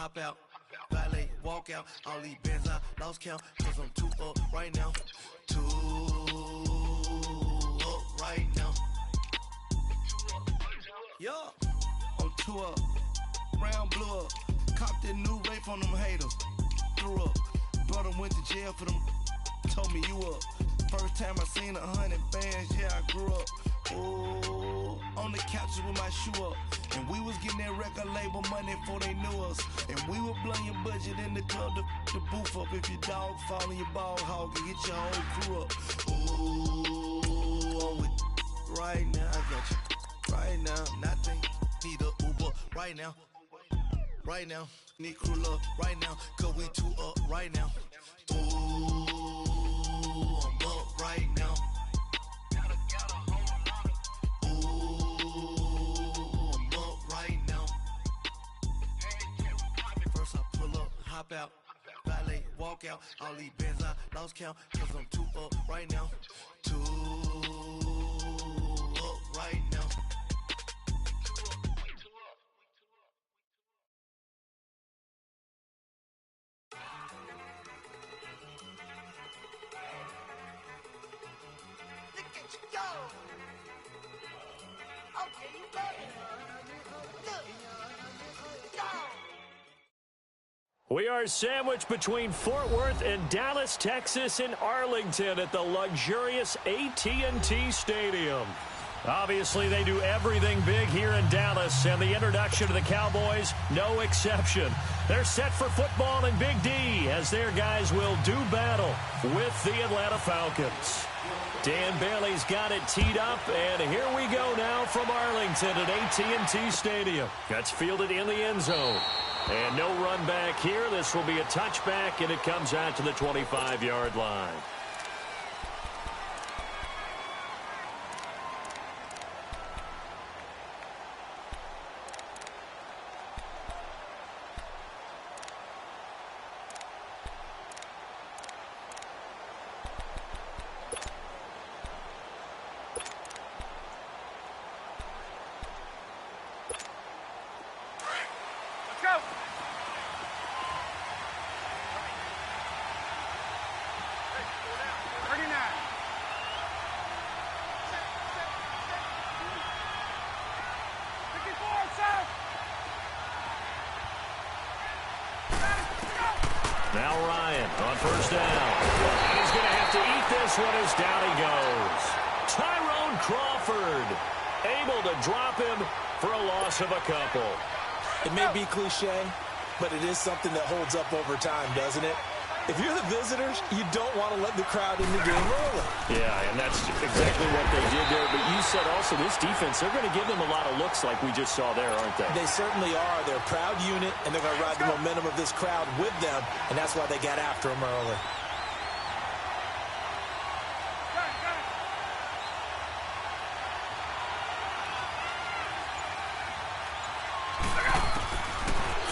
hop out, valet, walk out. All these bands I lost count, cause I'm too up right now. Too up right now. Yeah, I'm too up. Round blew up. Copped that new rape on them haters. Threw up. Brother went to jail for them. Told me you up. First time I seen 100 bands, yeah, I grew up. Ooh, on the couches with my shoe up. And we was getting that record label money before they knew us. And we were blowing your budget in the club to boof up. If your dog fall in your ball hog and get your whole crew up. Ooh, I'm with right now, I got you. Right now, nothing, need a Uber right now. Right now, need crew love right now. Cause we too up right now. Ooh, I'm up right now. Hop out, valet, walk out. All these bands I lost count, cause I'm too up right now. Too up right now. Look at you go! Okay, you got it. Look, go! We are sandwiched between Fort Worth and Dallas, Texas, and Arlington at the luxurious AT&T Stadium. Obviously, they do everything big here in Dallas, and the introduction to the Cowboys, no exception. They're set for football in Big D as their guys will do battle with the Atlanta Falcons. Dan Bailey's got it teed up, and here we go now from Arlington at AT&T Stadium. That's fielded in the end zone. And no run back here. This will be a touchback, and it comes out to the 25-yard line. Now Ryan on first down. And he's going to have to eat this one as down he goes. Tyrone Crawford able to drop him for a loss of a couple. It may be cliche, but it is something that holds up over time, doesn't it? If you're the visitors, you don't want to let the crowd in the game early. Yeah, and that's exactly what they did there. But you said also this defense, they're going to give them a lot of looks like we just saw there, aren't they? They certainly are. They're a proud unit, and they're going to ride the momentum of this crowd with them, and that's why they got after them early.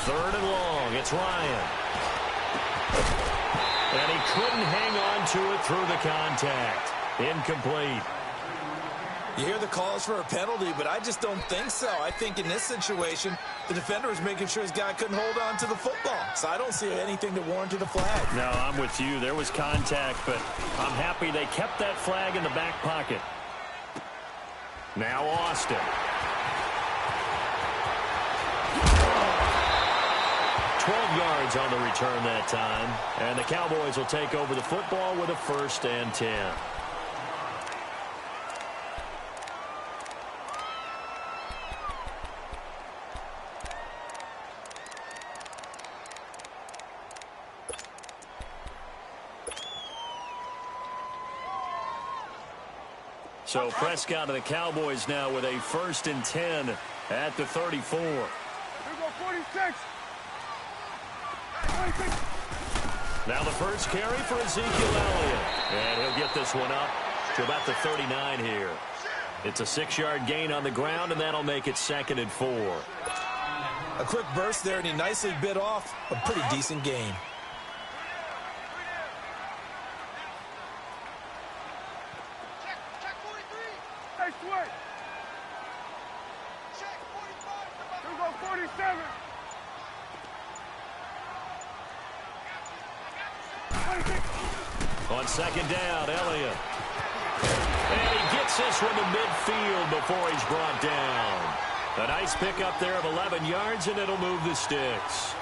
Third and long. It's Ryan. And he couldn't hang on to it through the contact. Incomplete. You hear the calls for a penalty, but I just don't think so. I think in this situation, the defender was making sure his guy couldn't hold on to the football. So I don't see anything to warrant a flag. No, I'm with you. There was contact, but I'm happy they kept that flag in the back pocket. Now Austin. Yards on the return that time, and the Cowboys will take over the football with a 1st and 10. So Prescott and the Cowboys now with a 1st and 10 at the 34. Here we go, 46. Now the first carry for Ezekiel Elliott. And he'll get this one up to about the 39 here. It's a 6-yard gain on the ground, and that'll make it 2nd and 4. A quick burst there, and he nicely bit off a pretty decent gain. Check 43. Nice way. Check 45. Here we go, 47. On second down, Elliott. And he gets this one to midfield before he's brought down. A nice pickup there of 11 yards, and it'll move the sticks.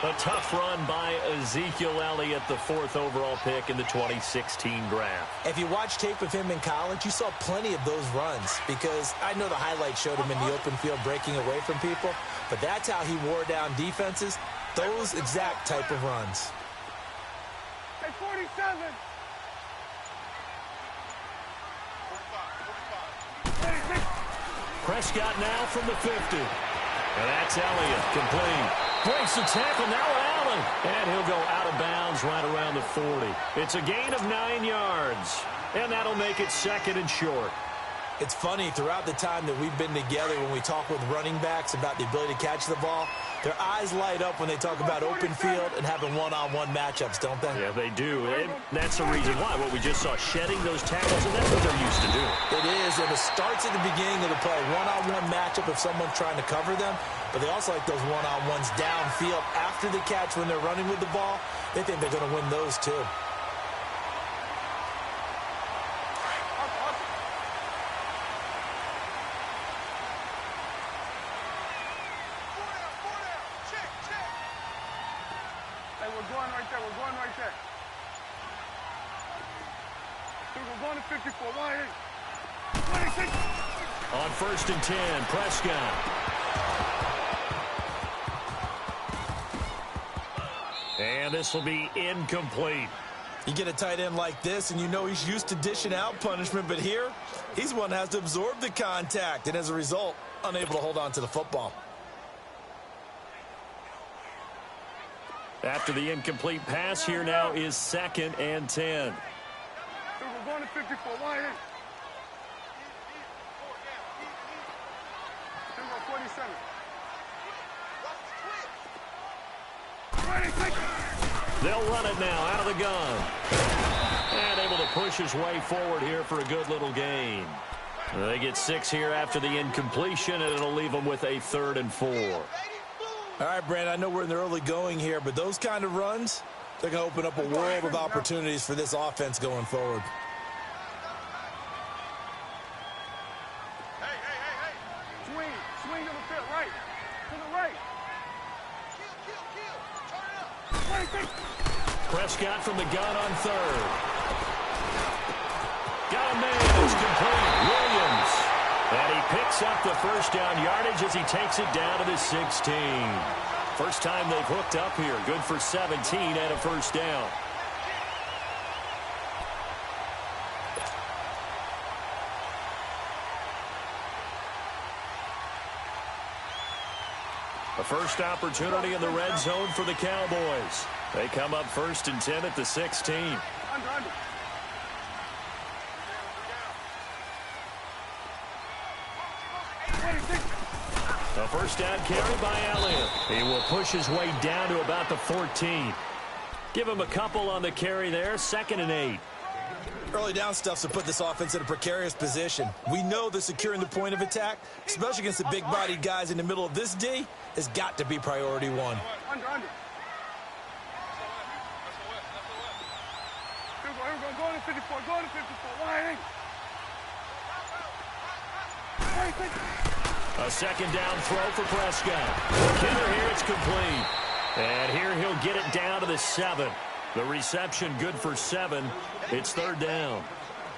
A tough run by Ezekiel Elliott, the 4th overall pick in the 2016 draft. If you watch tape of him in college, you saw plenty of those runs because I know the highlights showed him in the open field breaking away from people, but that's how he wore down defenses, those exact type of runs. Hey, 47. 46. Prescott now from the 50. And that's Elliott, complete. Breaks the tackle, now Allen. And he'll go out of bounds right around the 40. It's a gain of 9 yards. And that'll make it 2nd and short. It's funny, throughout the time that we've been together, when we talk with running backs about the ability to catch the ball, their eyes light up when they talk about open field and having one-on-one matchups, don't they? Yeah, they do. And that's the reason why. What we just saw, shedding those tackles, and that's what they're used to doing. It is, and it starts at the beginning of the play. One-on-one matchup if someone's trying to cover them, but they also like those one-on-ones downfield after the catch when they're running with the ball. They think they're going to win those too. We're going to 54. Why? 26. On 1st and 10, Prescott. And this will be incomplete. You get a tight end like this, and you know he's used to dishing out punishment, but here, he's the one that has to absorb the contact, and as a result, unable to hold on to the football. After the incomplete pass, here now is 2nd and 10. We're going to 54. Why? We're going 47. 26. They'll run it now out of the gun. And able to push his way forward here for a good little gain. They get 6 here after the incompletion, and it'll leave them with a 3rd and 4. All right, Brandon, I know we're in the early going here, but those kind of runs, they're going to open up a world of opportunities for this offense going forward. Hey. Swing to the field, right. To the right. Kill. Turn it up. Prescott from the gun on 3rd. Got a man. It's complete. Williams. And he picks up the first down yardage as he takes it down to the 16. First time they've hooked up here. Good for 17 and a first down. A first opportunity in the red zone for the Cowboys. They come up 1st and 10 at the 16. Under. A first down carry by Elliott. He will push his way down to about the 14. Give him a couple on the carry there. 2nd and 8. Early down stuff's to put this offense in a precarious position. We know that securing the point of attack, especially against the big-bodied guys in the middle of this D, has got to be priority 1. Under. Going to 54. Going to 54. Why? A 2nd down throw for Prescott. Killer here, it's complete. And here he'll get it down to the 7. The reception good for 7. It's 3rd down.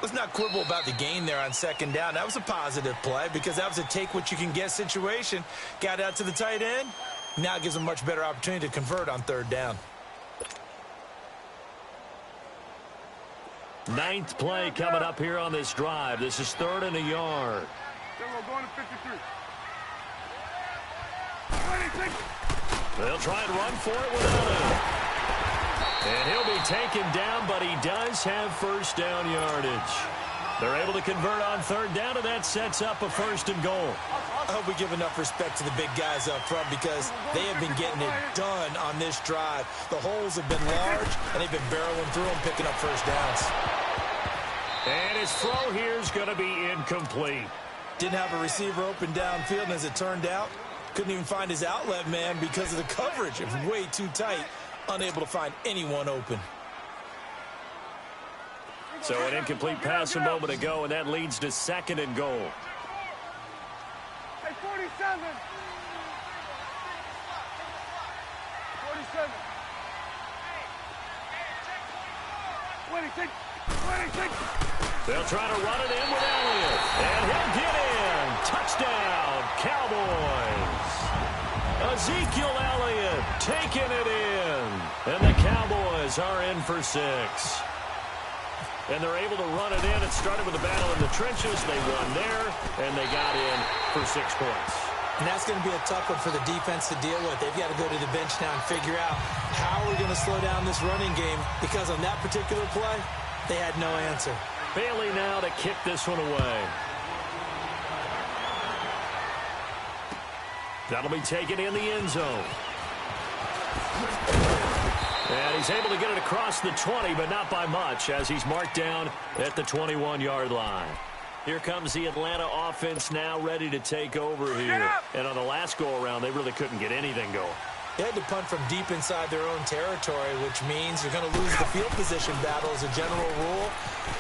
Let's not quibble about the gain there on 2nd down. That was a positive play because that was a take-what-you-can-get situation. Got out to the tight end. Now gives him a much better opportunity to convert on 3rd down. 9th play coming up here on this drive. This is 3rd and a yard. Then we're going to 53. 26. They'll try and run for it without him. And he'll be taken down, but he does have first down yardage. They're able to convert on 3rd down, and that sets up a 1st and goal. I hope we give enough respect to the big guys up front because they have been getting it done on this drive. The holes have been large, and they've been barreling through them, picking up first downs. And his throw here is going to be incomplete. Didn't have a receiver open downfield, and as it turned out, couldn't even find his outlet man because of the coverage. It was way too tight, unable to find anyone open. So an incomplete pass a moment ago, and that leads to 2nd and goal. Hey, 47. 47. 26. 26. They'll try to run it in with Elliott. And he'll get in. Touchdown, Cowboys. Ezekiel Elliott taking it in. And the Cowboys are in for 6. And they're able to run it in. It started with a battle in the trenches. They won there, and they got in for 6 points. And that's going to be a tough one for the defense to deal with. They've got to go to the bench now and figure out how we're going to slow down this running game, because on that particular play, they had no answer. Bailey now to kick this one away. That'll be taken in the end zone. And he's able to get it across the 20, but not by much, as he's marked down at the 21-yard line. Here comes the Atlanta offense now ready to take over here. And on the last go-around, they really couldn't get anything going. They had to punt from deep inside their own territory, which means you're going to lose the field position battle as a general rule.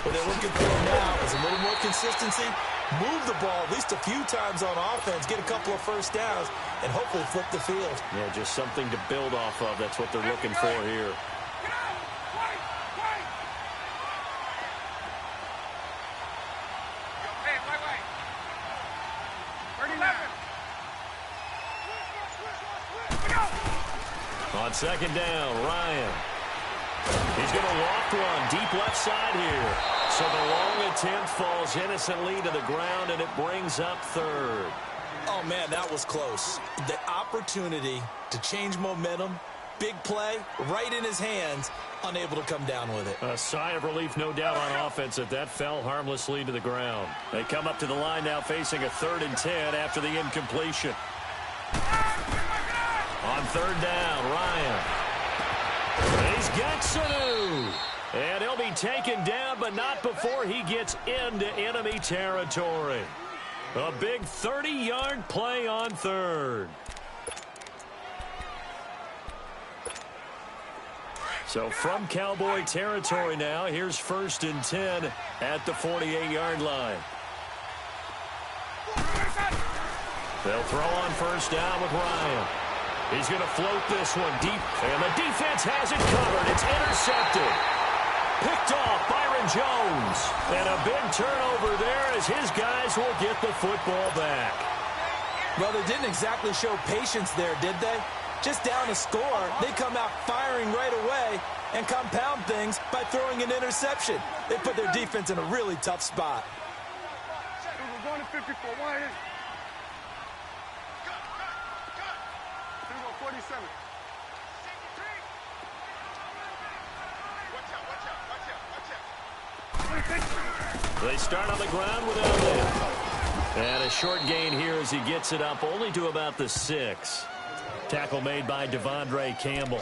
What they're looking for now is a little more consistency, move the ball at least a few times on offense, get a couple of first downs, and hopefully flip the field. Yeah, just something to build off of. That's what they're looking for here. On 2nd down, Ryan. He's going to loft one deep left side here. So the long attempt falls innocently to the ground, and it brings up 3rd. Oh, man, that was close. The opportunity to change momentum, big play, right in his hands, unable to come down with it. A sigh of relief, no doubt, on offense if that fell harmlessly to the ground. They come up to the line now facing a 3rd and 10 after the incompletion. On 3rd down, Ryan. He's got Sanu. And he'll be taken down, but not before he gets into enemy territory. A big 30-yard play on 3rd. So from Cowboy territory now, here's 1st and 10 at the 48-yard line. They'll throw on 1st down with Ryan. He's going to float this one deep, and the defense has it covered. It's intercepted. Picked off Byron Jones. And a big turnover there as his guys will get the football back. Well, they didn't exactly show patience there, did they? Just down a score, they come out firing right away and compound things by throwing an interception. They put their defense in a really tough spot. We're going to 54. Why is 47. They start on the ground with Elliott. And a short gain here as he gets it up only to about the 6. Tackle made by Devondre Campbell.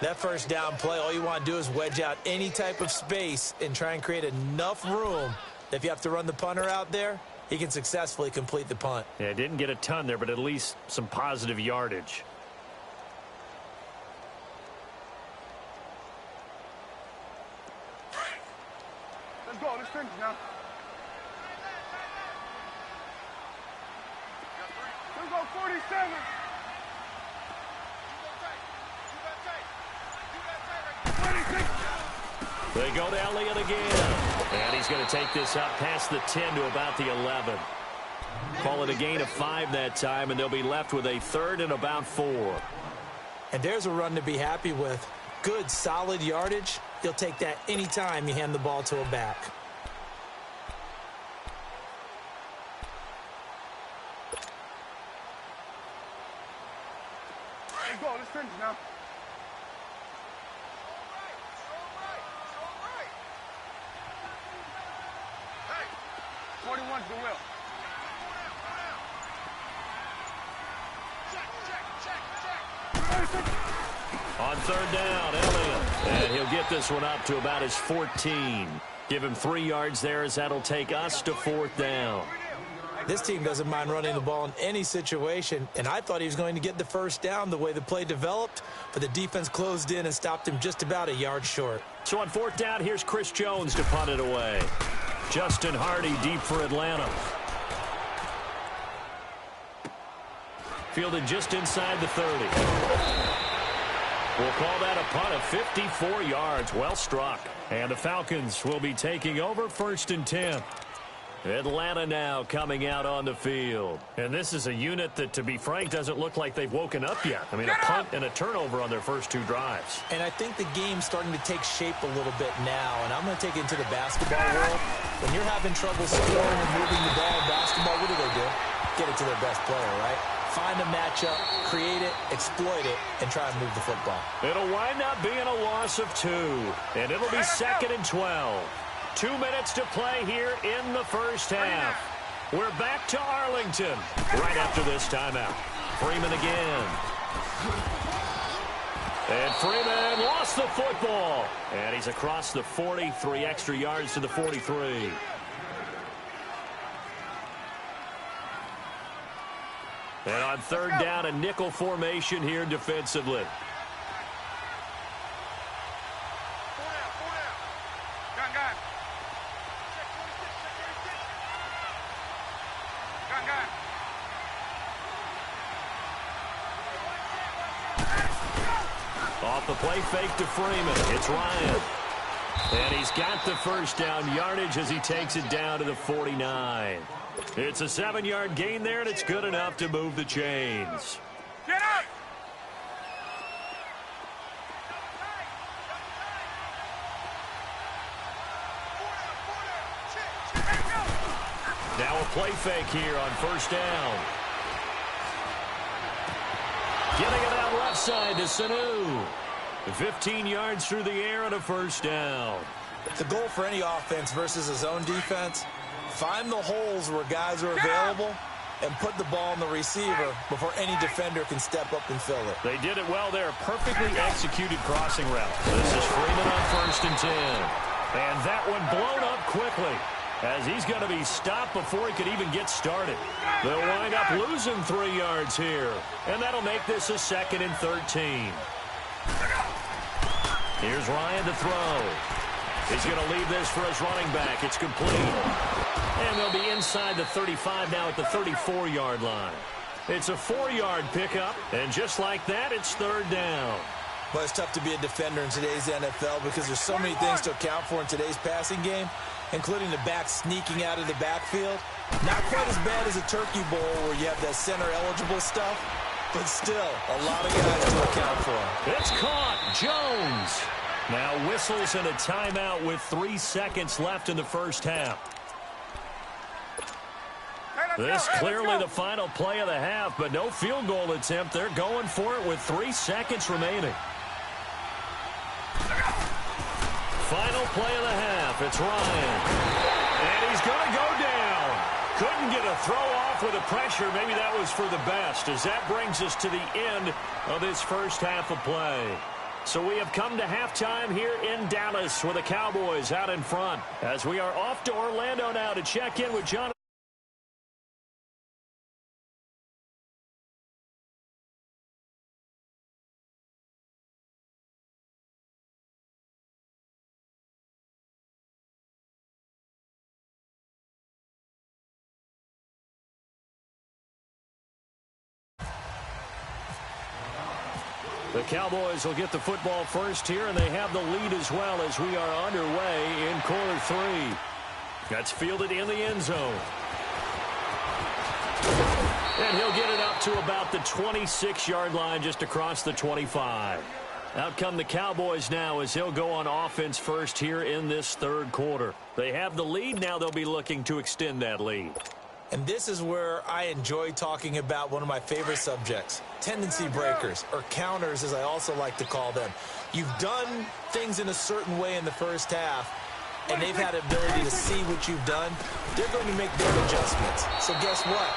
That 1st down play, all you want to do is wedge out any type of space and try and create enough room that if you have to run the punter out there, he can successfully complete the punt. Yeah, didn't get a ton there, but at least some positive yardage. Let's go. Let's finish now. Let's go 47. They go to Elliott again. And he's going to take this up past the 10 to about the 11. Call it a gain of 5 that time, and they'll be left with a 3rd and about 4. And there's a run to be happy with. Good, solid yardage. You'll take that anytime you hand the ball to a back. Let's go. Let's finish now. Hey, 41's the will. On 3rd down, Elliott. And he'll get this one up to about his 14. Give him 3 yards there as that'll take us to 4th down. This team doesn't mind running the ball in any situation, and I thought he was going to get the first down the way the play developed, but the defense closed in and stopped him just about a yard short. So on fourth down, here's Chris Jones to punt it away. Justin Hardy deep for Atlanta. Fielded just inside the 30. We'll call that a punt of 54 yards. Well struck. And the Falcons will be taking over 1st and 10. Atlanta now coming out on the field. And this is a unit that, to be frank, doesn't look like they've woken up yet. I mean, a punt and a turnover on their first 2 drives. And I think the game's starting to take shape a little bit now. And I'm going to take it into the basketball world. When you're having trouble scoring and moving the ball in basketball, what do? Get it to their best player, right? Find a matchup, create it, exploit it, and try and move the football. It'll wind up being a loss of 2. And it'll be 2nd and 12. 2 minutes to play here in the first half. We're back to Arlington right after this timeout. Freeman again. And Freeman lost the football. And he's across the 40, 3 extra yards to the 43. And on 3rd down, a nickel formation here defensively. Off the play fake to Freeman. It's Ryan. And he's got the first down yardage as he takes it down to the 49. It's a 7-yard gain there, and it's good enough to move the chains. Get up! Now a play fake here on 1st down. Getting it out left side to Sanu. 15 yards through the air and a first down. The goal for any offense versus a zone defense, find the holes where guys are available and put the ball in the receiver before any defender can step up and fill it. They did it well there. Perfectly executed crossing route. This is Freeman on 1st and 10. And that one blown up quickly as he's going to be stopped before he could even get started. They'll wind up losing 3 yards here. And that'll make this a 2nd and 13. Here's Ryan to throw. He's going to leave this for his running back. It's complete. And they'll be inside the 35 now at the 34-yard line. It's a 4-yard pickup, and just like that, it's 3rd down. Well, it's tough to be a defender in today's NFL because there's so many things to account for in today's passing game, including the back sneaking out of the backfield. Not quite as bad as a Turkey Bowl where you have that center-eligible stuff, but still a lot of guys to account for. It's caught. Jones now whistles in a timeout with 3 seconds left in the first half. This clearly the final play of the half, but no field goal attempt. They're going for it with 3 seconds remaining. Final play of the half. It's Ryan. And he's going to go down. Couldn't get a throw off with the pressure. Maybe that was for the best, as that brings us to the end of this first half of play. So we have come to halftime here in Dallas with the Cowboys out in front, as we are off to Orlando now to check in with John. The Cowboys will get the football first here, and they have the lead as well as we are underway in quarter 3. That's fielded in the end zone. And he'll get it up to about the 26-yard line, just across the 25. Out come the Cowboys now as he'll go on offense first here in this 3rd quarter. They have the lead. Now they'll be looking to extend that lead. And this is where I enjoy talking about one of my favorite subjects, tendency breakers, or counters as I also like to call them. You've done things in a certain way in the first half, and they've had the ability to see what you've done. They're going to make their adjustments. So guess what?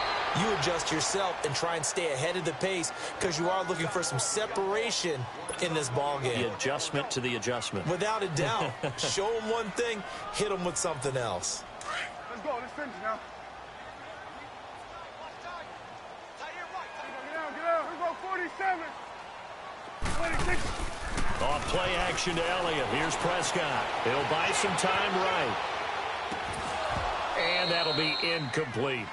You adjust yourself and try and stay ahead of the pace because you are looking for some separation in this ball game. The adjustment to the adjustment. Without a doubt. Show them one thing, hit them with something else. Let's go. Let's finish now. 47. 26. Off play action to Elliott. Here's Prescott. He'll buy some time right. And that'll be incomplete.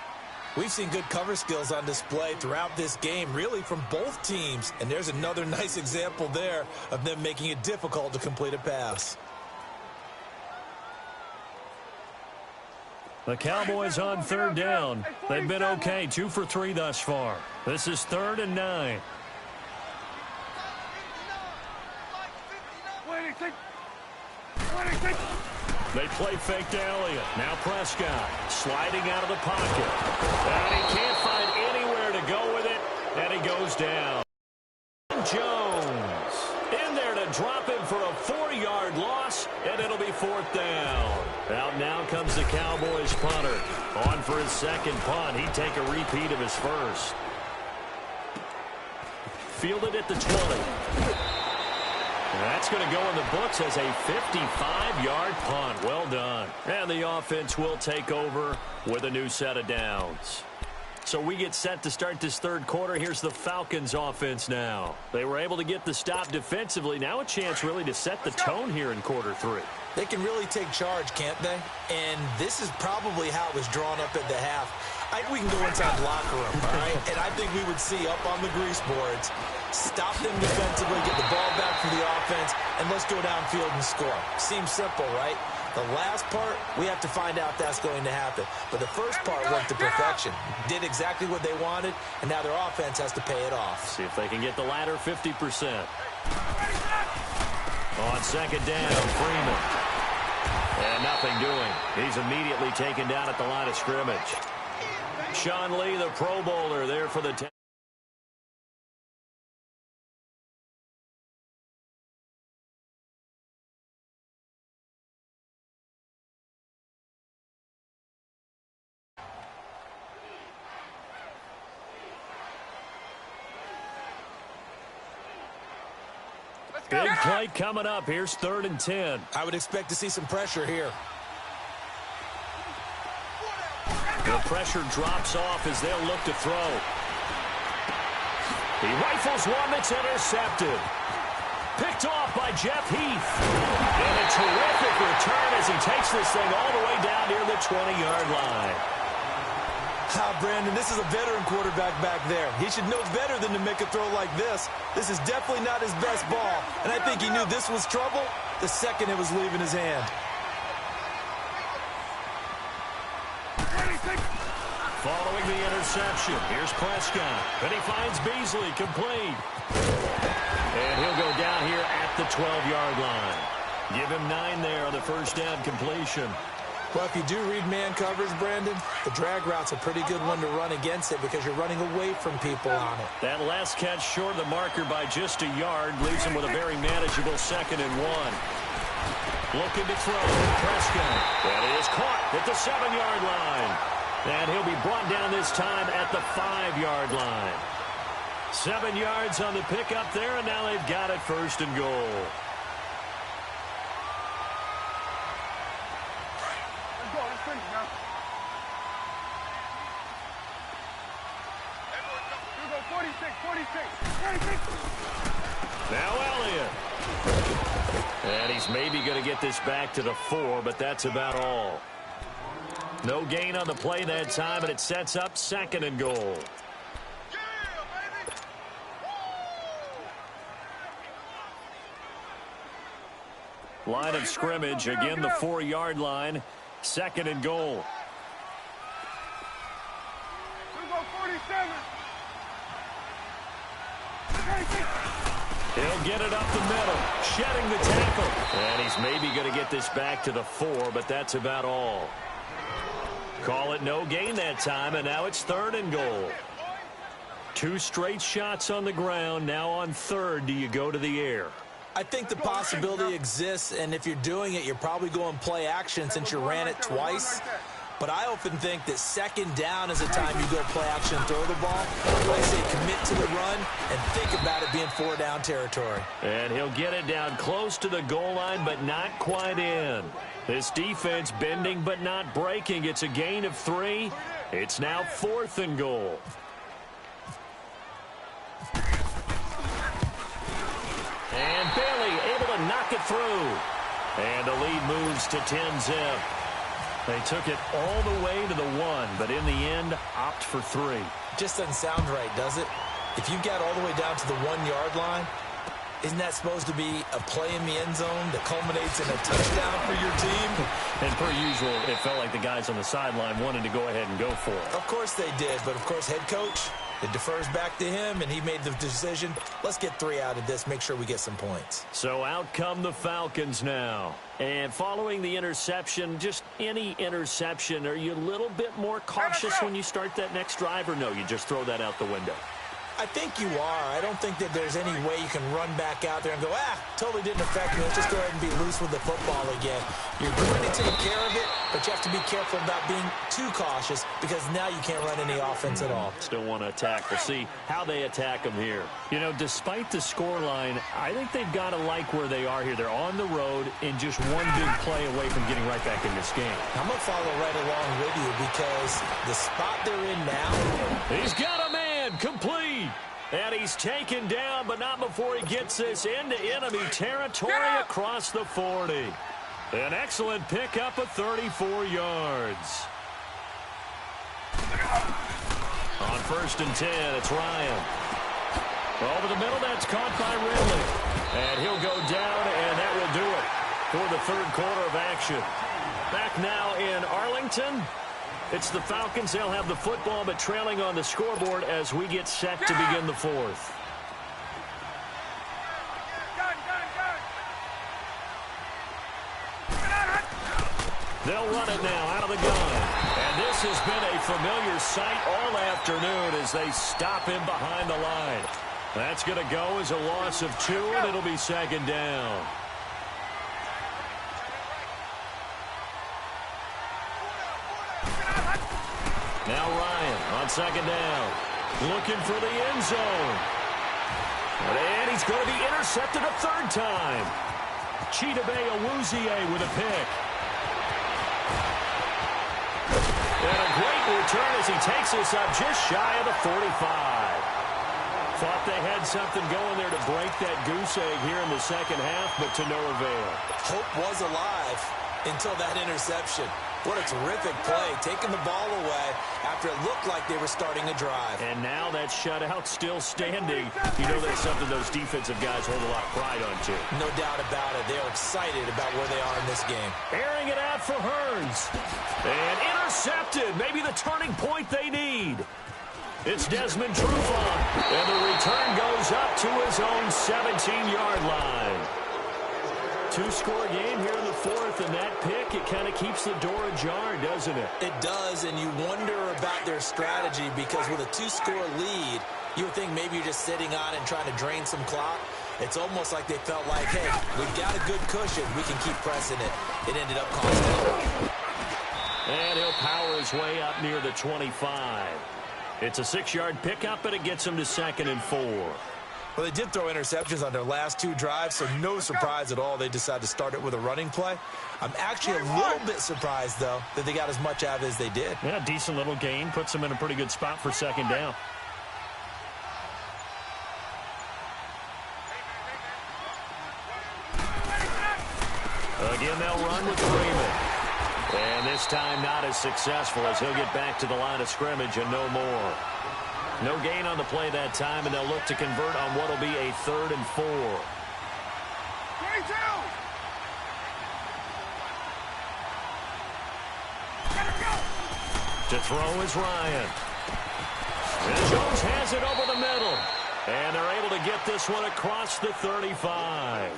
We've seen good cover skills on display throughout this game, really from both teams. And there's another nice example there of them making it difficult to complete a pass. The Cowboys on third down. They've been okay, 2 for 3 thus far. This is 3rd and 9. 26. 26. They play fake to Elliott. Now Prescott sliding out of the pocket. And he can't find anywhere to go with it. And he goes down. Jones in there to drop him for a 4-yard loss. And it'll be 4th down. Out now comes the Cowboys punter. On for his second punt. He'd take a repeat of his first. Fielded at the 20. That's going to go in the books as a 55-yard punt. Well done. And the offense will take over with a new set of downs. So we get set to start this third quarter. Here's the Falcons offense now. They were able to get the stop defensively. Now a chance really to set the tone here in quarter 3. They can really take charge, can't they? And this is probably how it was drawn up at the half. I think we can go inside the locker room, all right? And I think we would see up on the grease boards, stop them defensively, get the ball back from the offense, and let's go downfield and score. Seems simple, right? The last part, we have to find out if that's going to happen. But the first part worked to perfection. Did exactly what they wanted, and now their offense has to pay it off. See if they can get the latter 50%. On second down, Freeman. And nothing doing. He's immediately taken down at the line of scrimmage. Sean Lee, the Pro Bowler, there for the 10. Big play coming up. Here's 3rd and 10. I would expect to see some pressure here. The pressure drops off as they'll look to throw. He rifles one that's intercepted. Picked off by Jeff Heath. And a terrific return as he takes this thing all the way down near the 20-yard line. Brandon, this is a veteran quarterback back there. He should know better than to make a throw like this. This is definitely not his best ball. And I think he knew this was trouble the second it was leaving his hand. Following the interception, here's Prescott. And he finds Beasley complete. And he'll go down here at the 12-yard line. Give him 9 there on the first down completion. Well, if you do read man coverage, Brandon, the drag route's a pretty good one to run against it because you're running away from people on it. That last catch short of the marker by just a yard leaves him with a very manageable 2nd and 1. Looking to throw. Prescott. And it is caught at the 7-yard line. And he'll be brought down this time at the 5-yard line. 7 yards on the pickup there, and now they've got it 1st and goal. Now Elliott. And he's maybe going to get this back to the 4, but that's about all. No gain on the play that time, and it sets up 2nd and goal. Line of scrimmage, again the 4-yard line, 2nd and goal. He'll get it up the middle, shedding the tackle. And he's maybe going to get this back to the 4, but that's about all. Call it no gain that time, and now it's 3rd and goal. 2 straight shots on the ground. Now on 3rd, do you go to the air? I think the possibility exists, and if you're doing it, you're probably going play action since you ran it twice. But I often think that 2nd down is a time you go play action and throw the ball. I say commit to the run and think about it being 4-down territory. And he'll get it down close to the goal line, but not quite in. This defense bending but not breaking. It's a gain of 3. It's now 4th and goal. And Bailey able to knock it through. And the lead moves to 10-zip. They took it all the way to the 1, but in the end, opt for 3. Just doesn't sound right, does it? If you got all the way down to the 1-yard line, isn't that supposed to be a play in the end zone that culminates in a touchdown for your team? And per usual, it felt like the guys on the sideline wanted to go ahead and go for it. Of course they did, but of course head coach, it defers back to him, and he made the decision. Let's get 3 out of this, make sure we get some points. So out come the Falcons now. And following the interception, just any interception, are you a little bit more cautious when you start that next drive, or no, you just throw that out the window? I think you are. I don't think that there's any way you can run back out there and go, totally didn't affect me. Let's just go ahead and be loose with the football again. You're going to take care of it, but you have to be careful about being too cautious because now you can't run any offense at all. Still want to attack. We'll see how they attack them here. You know, despite the scoreline, I think they've got to like where they are here. They're on the road and just one big play away from getting right back in this game. I'm going to follow right along with you because the spot they're in now. He's got a man complete. And he's taken down, but not before he gets this into enemy territory across the 40. An excellent pickup of 34 yards. On 1st and 10, it's Ryan. Over the middle, that's caught by Ridley. And he'll go down, and that will do it for the 3rd quarter of action. Back now in Arlington. It's the Falcons. They'll have the football, but trailing on the scoreboard as we get set to begin the 4th. They'll run it now out of the gun. And this has been a familiar sight all afternoon as they stop him behind the line. That's going to go as a loss of 2, and it'll be 2nd down. Now Ryan on 2nd down. Looking for the end zone. And he's going to be intercepted a 3rd time. Chidobe Awuzie with a pick. And a great return as he takes us up just shy of the 45. Thought they had something going there to break that goose egg here in the 2nd half, but to no avail. Hope was alive until that interception. What a terrific play, taking the ball away after it looked like they were starting a drive. And now that shutout still standing. You know that's something those defensive guys hold a lot of pride on, too. No doubt about it. They're excited about where they are in this game. Airing it out for Hearns. And intercepted. Maybe the turning point they need. It's Desmond Trufant. And the return goes up to his own 17-yard line. 2-score game here in the 4th, and that pick, it kind of keeps the door ajar, doesn't it? It does, and you wonder about their strategy because with a 2-score lead, you would think maybe you're just sitting on and trying to drain some clock. It's almost like they felt like, hey, we've got a good cushion. We can keep pressing it. It ended up costing them. And he'll power his way up near the 25. It's a 6-yard pickup, and it gets him to 2nd and 4. Well, they did throw interceptions on their last 2 drives, so no surprise at all they decided to start it with a running play. I'm actually a little bit surprised, though, that they got as much out of it as they did. Yeah, decent little gain. Puts them in a pretty good spot for 2nd down. Again, they'll run with Freeman. And this time not as successful as he'll get back to the line of scrimmage and no more. No gain on the play that time, and they'll look to convert on what will be a 3rd and 4. 22. To throw is Ryan. And Jones has it over the middle. And they're able to get this one across the 35.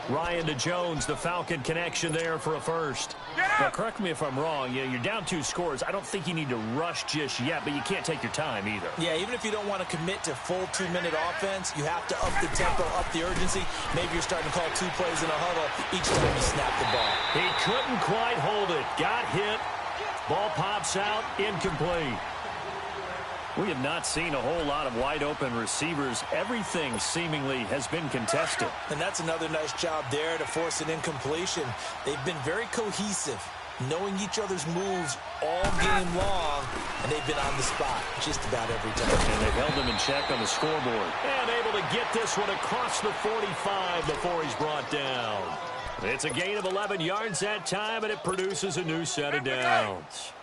Ryan to Jones, the Falcon connection there for a first. Now, correct me if I'm wrong. You're down 2 scores. I don't think you need to rush just yet, but you can't take your time either. Yeah, even if you don't want to commit to full 2-minute offense, you have to up the tempo, up the urgency. Maybe you're starting to call 2 plays in a huddle each time you snap the ball. He couldn't quite hold it. Got hit. Ball pops out. Incomplete. We have not seen a whole lot of wide-open receivers. Everything seemingly has been contested. And that's another nice job there to force an incompletion. They've been very cohesive, knowing each other's moves all game long, and they've been on the spot just about every time. And they've held them in check on the scoreboard. And able able to get this one across the 45 before he's brought down. It's a gain of 11 yards that time, and it produces a new set of downs.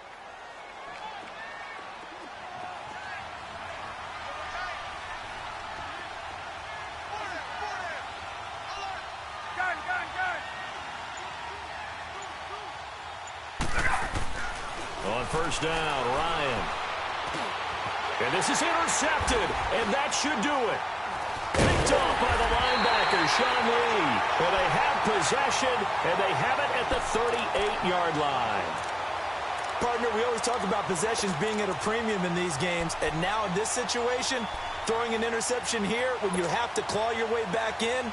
On first down, Ryan. And this is intercepted, and that should do it. Picked off by the linebacker, Sean Lee. And they have possession, and they have it at the 38-yard line. Partner, we always talk about possessions being at a premium in these games, and now in this situation, throwing an interception here when you have to claw your way back in.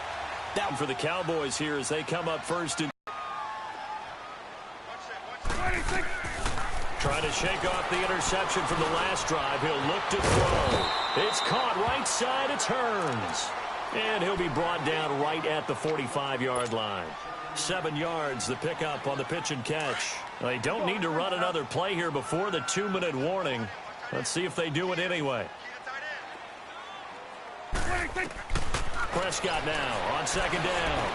Down for the Cowboys here as they come up first and trying to shake off the interception from the last drive. He'll look to throw. It's caught right side. It turns. And he'll be brought down right at the 45-yard line. 7 yards, the pickup on the pitch and catch. They don't need to run another play here before the 2-minute warning. Let's see if they do it anyway. Prescott now on second down.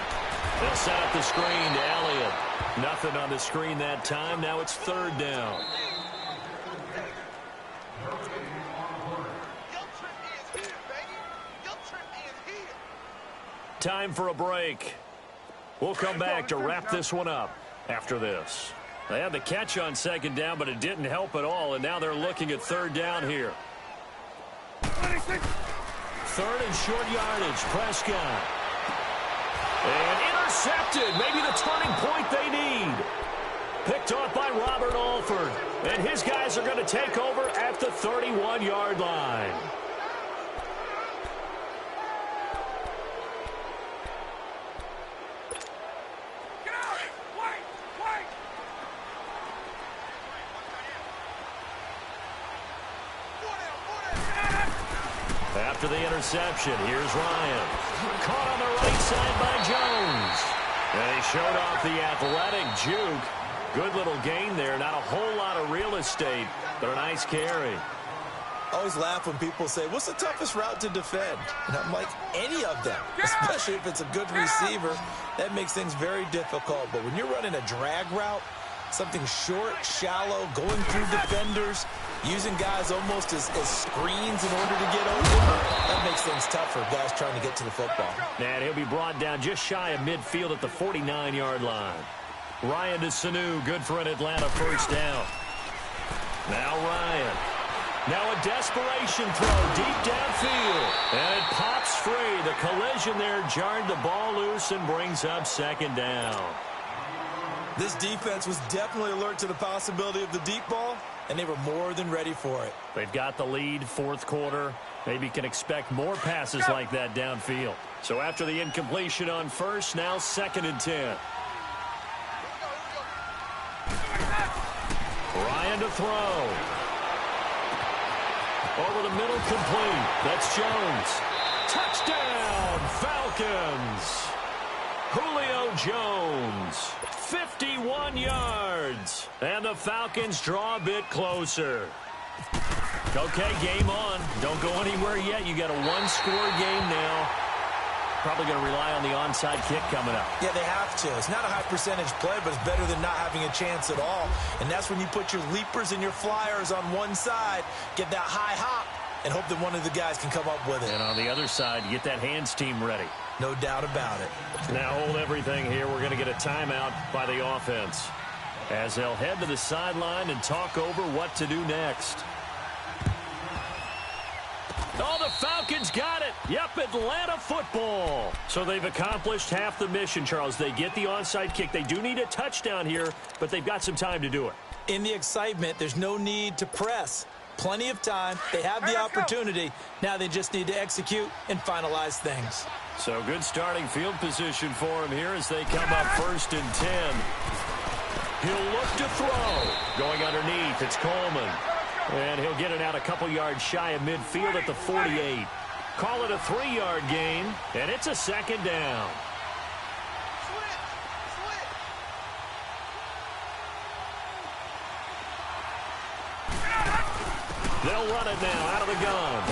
They'll set up the screen to Elliott. Nothing on the screen that time. Now it's third down. Time for a break. We'll come back to wrap this one up after this. They had the catch on second down, but it didn't help at all, and now they're looking at third down here. Third and short yardage, Prescott. And intercepted, maybe the turning point they need. Picked off by Robert Alford, and his guys are going to take over at the 31-yard line. After the interception, here's Ryan. Caught on the right side by Jones. And he showed off the athletic juke. Good little gain there. Not a whole lot of real estate, but a nice carry. I always laugh when people say, what's the toughest route to defend? And I'm like, any of them, especially if it's a good receiver. That makes things very difficult. But when you're running a drag route, something short, shallow, going through defenders, using guys almost as screens in order to get open, that makes things tough for guys trying to get to the football. And he'll be brought down just shy of midfield at the 49-yard line. Ryan to Sanu, good for an Atlanta first down. Now Ryan. Now a desperation throw deep downfield. And it pops free. The collision there jarred the ball loose and brings up second down. This defense was definitely alert to the possibility of the deep ball, and they were more than ready for it. They've got the lead, fourth quarter. Maybe can expect more passes like that downfield. So after the incompletion on first, now second and 10. Ryan to throw. Over the middle, complete. That's Jones. Touchdown, Falcons. Julio Jones, 51 yards. And the Falcons draw a bit closer. Okay, game on. Don't go anywhere yet. You got a one-score game now. Probably going to rely on the onside kick coming up. Yeah, they have to. It's not a high-percentage play, but it's better than not having a chance at all. And that's when you put your leapers and your flyers on one side, get that high hop, and hope that one of the guys can come up with it. And on the other side, you get that hands team ready. No doubt about it. Now hold everything here. We're going to get a timeout by the offense as they'll head to the sideline and talk over what to do next. Oh, the Falcons got it. Yep, Atlanta football. So they've accomplished half the mission, Charles. They get the onside kick. They do need a touchdown here, but they've got some time to do it. In the excitement, there's no need to press. Plenty of time. They have the opportunity. Now they just need to execute and finalize things. So good starting field position for him here as they come up first and 10. He'll look to throw. Going underneath, it's Coleman. And he'll get it out a couple yards shy of midfield at the 48. Call it a 3-yard gain, and it's a second down. They'll run it now out of the gun.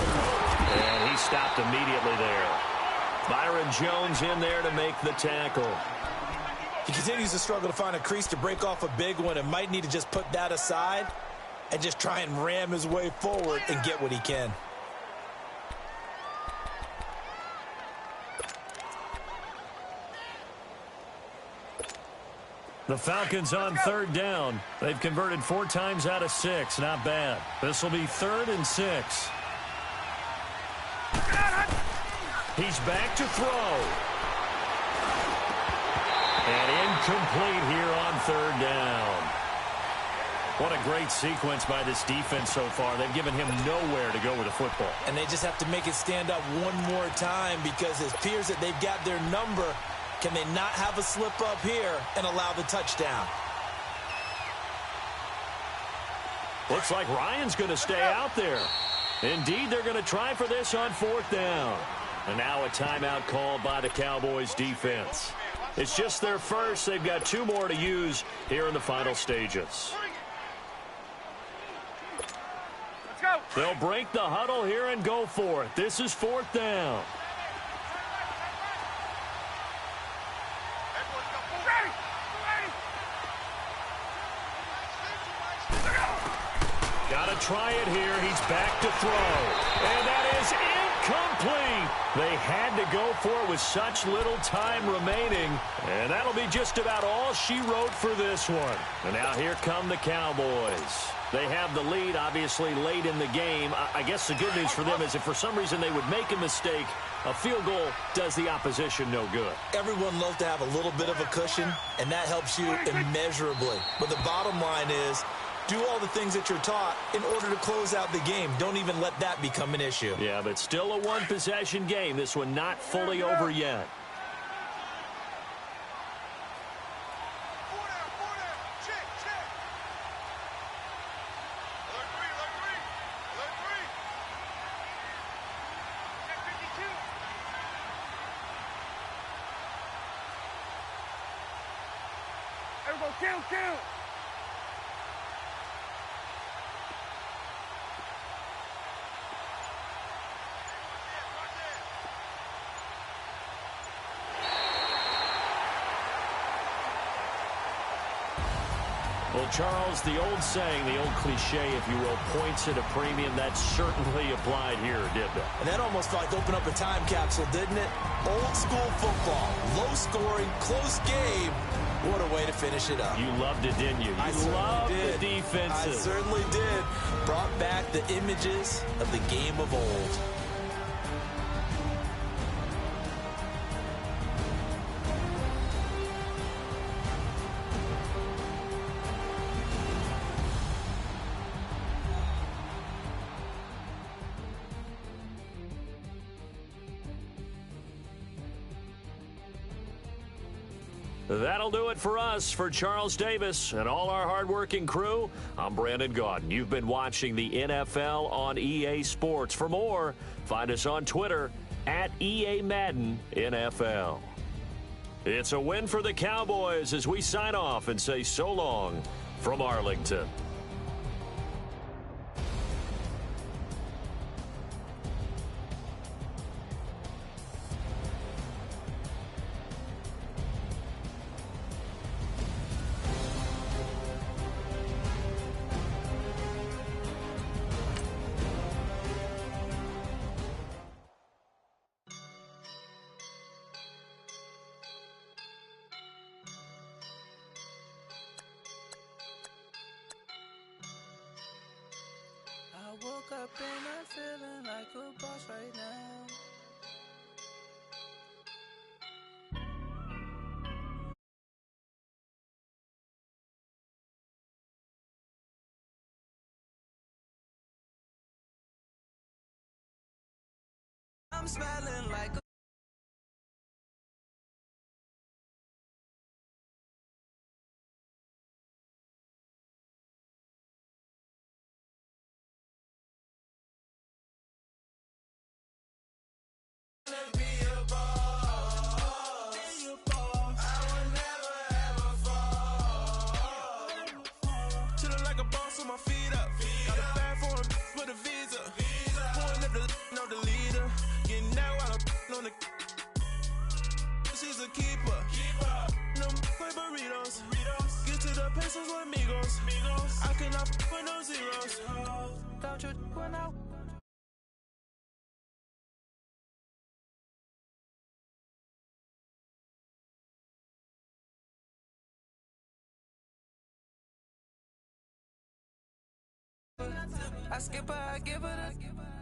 And he he's stopped immediately there. Byron Jones in there to make the tackle. He continues to struggle to find a crease to break off a big one and might need to just put that aside and just try and ram his way forward and get what he can. The Falcons on third down. They've converted 4 times out of 6. Not bad. This will be 3rd and 6. He's back to throw. And incomplete here on 3rd down. What a great sequence by this defense so far. They've given him nowhere to go with the football. And they just have to make it stand up one more time because it appears that they've got their number. Can they not have a slip up here and allow the touchdown? Looks like Ryan's going to stay out there. Indeed, they're going to try for this on 4th down. And now a timeout called by the Cowboys defense. It's just their first. They've got 2 more to use here in the final stages. Let's go. They'll break the huddle here and go for it. This is 4th down. Try it here. He's back to throw. And that is incomplete. They had to go for it with such little time remaining. And that'll be just about all she wrote for this one. And now here come the Cowboys. They have the lead, obviously, late in the game. I guess the good news for them is if for some reason they would make a mistake, a field goal does the opposition no good. Everyone loves to have a little bit of a cushion, and that helps you immeasurably. But the bottom line is, do all the things that you're taught in order to close out the game. Don't even let that become an issue. Yeah, but still a 1-possession game. This one not fully over yet. Everybody, kill. Well, Charles, the old saying, the old cliche, if you will, points at a premium, that certainly applied here, didn't it? And that almost felt like opened up a time capsule, didn't it? Old school football, low scoring, close game. What a way to finish it up. You loved it, didn't you? You loved the defenses. I certainly did. Brought back the images of the game of old. That'll do it for us. For Charles Davis and all our hardworking crew, I'm Brandon Gaudin. You've been watching the NFL on EA Sports. For more, find us on Twitter at EA Madden NFL. It's a win for the Cowboys as we sign off and say so long from Arlington. I woke up and I'm feeling like a boss right now. I'm smelling like a my feet up. Got a bag for a visa. Pulling up the leader. keeper. No play burritos. Get to the pesos with amigos. I cannot put no zeros. Don't you run out? I skip her, I give her the